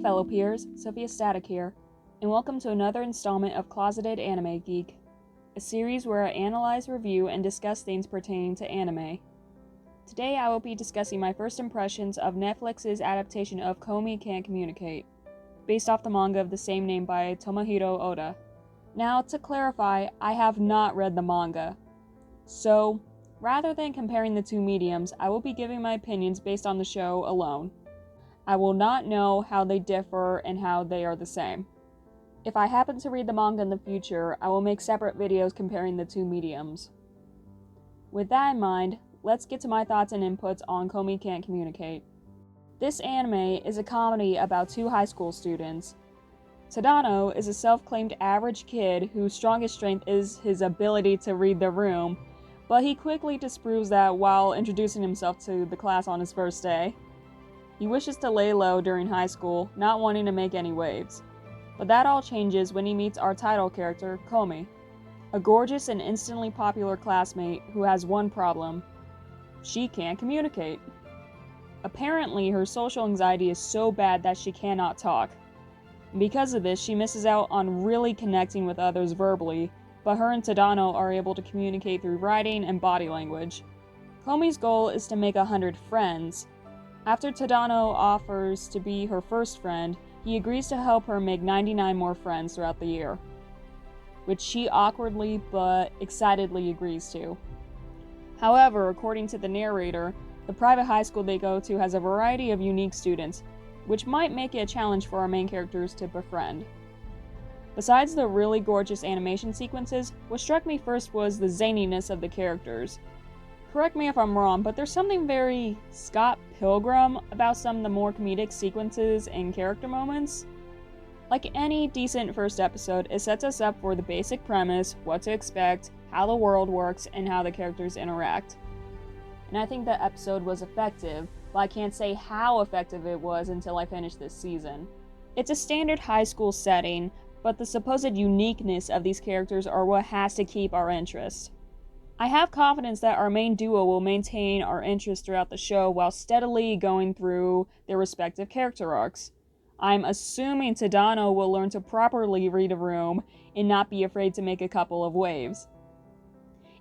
fellow peers, Sofia Static here, and welcome to another installment of Closeted Anime Geek, a series where I analyze, review, and discuss things pertaining to anime. Today I will be discussing my first impressions of Netflix's adaptation of Komi Can't Communicate, based off the manga of the same name by Tomohiro Oda. Now, to clarify, I have not read the manga, so rather than comparing the two mediums, I will be giving my opinions based on the show alone. I will not know how they differ and how they are the same. If I happen to read the manga in the future, I will make separate videos comparing the two mediums. With that in mind, let's get to my thoughts and inputs on Komi Can't Communicate. This anime is a comedy about two high school students. Tadano is a self-claimed average kid whose strongest strength is his ability to read the room, but he quickly disproves that while introducing himself to the class on his first day. He wishes to lay low during high school, not wanting to make any waves. But that all changes when he meets our title character, Komi, a gorgeous and instantly popular classmate who has one problem: she can't communicate. Apparently, her social anxiety is so bad that she cannot talk. Because of this, she misses out on really connecting with others verbally, but her and Tadano are able to communicate through writing and body language. Komi's goal is to make 100 friends. After Tadano offers to be her first friend, he agrees to help her make 99 more friends throughout the year, which she awkwardly but excitedly agrees to. However, according to the narrator, the private high school they go to has a variety of unique students, which might make it a challenge for our main characters to befriend. Besides the really gorgeous animation sequences, what struck me first was the zaniness of the characters. Correct me if I'm wrong, but there's something very Scott Pilgrim about some of the more comedic sequences and character moments. Like any decent first episode, it sets us up for the basic premise, what to expect, how the world works, and how the characters interact. And I think that episode was effective, but I can't say how effective it was until I finish this season. It's a standard high school setting, but the supposed uniqueness of these characters are what has to keep our interest. I have confidence that our main duo will maintain our interest throughout the show while steadily going through their respective character arcs. I'm assuming Tadano will learn to properly read a room and not be afraid to make a couple of waves.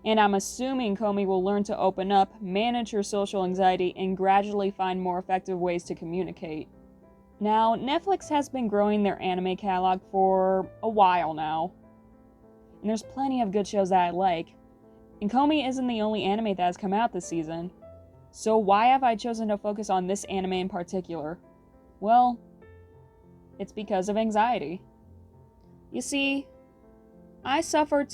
And I'm assuming Komi will learn to open up, manage her social anxiety, and gradually find more effective ways to communicate. Now, Netflix has been growing their anime catalog for a while now, and there's plenty of good shows that I like. And Komi isn't the only anime that has come out this season. So why have I chosen to focus on this anime in particular? Well, it's because of anxiety. You see, I suffer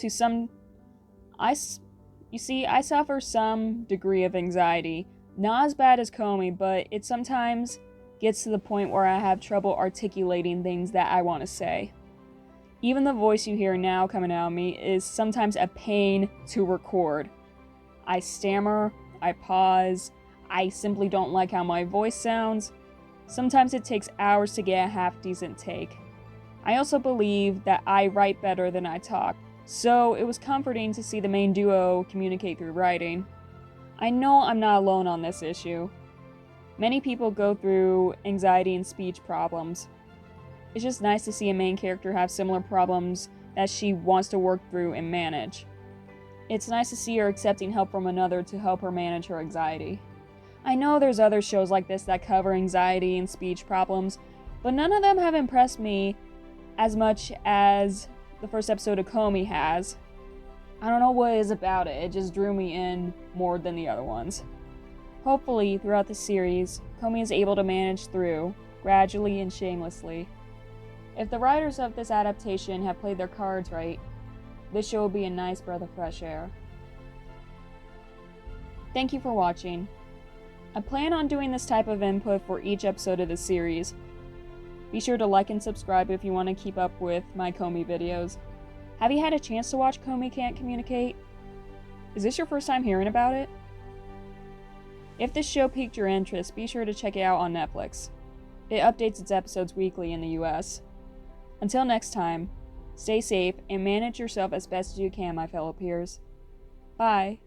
some degree of anxiety. Not as bad as Komi, but it sometimes gets to the point where I have trouble articulating things that I want to say. Even the voice you hear now coming out of me is sometimes a pain to record. I stammer, I pause, I simply don't like how my voice sounds. Sometimes it takes hours to get a half-decent take. I also believe that I write better than I talk, so it was comforting to see the main duo communicate through writing. I know I'm not alone on this issue. Many people go through anxiety and speech problems. It's just nice to see a main character have similar problems that she wants to work through and manage. It's nice to see her accepting help from another to help her manage her anxiety. I know there's other shows like this that cover anxiety and speech problems, but none of them have impressed me as much as the first episode of Komi has. I don't know what it is about it, it just drew me in more than the other ones. Hopefully, throughout the series, Komi is able to manage through, gradually and shamelessly. If the writers of this adaptation have played their cards right, this show will be a nice breath of fresh air. Thank you for watching. I plan on doing this type of input for each episode of the series. Be sure to like and subscribe if you want to keep up with my Komi videos. Have you had a chance to watch Komi Can't Communicate? Is this your first time hearing about it? If this show piqued your interest, be sure to check it out on Netflix. It updates its episodes weekly in the US. Until next time, stay safe and manage yourself as best as you can, my fellow peers. Bye.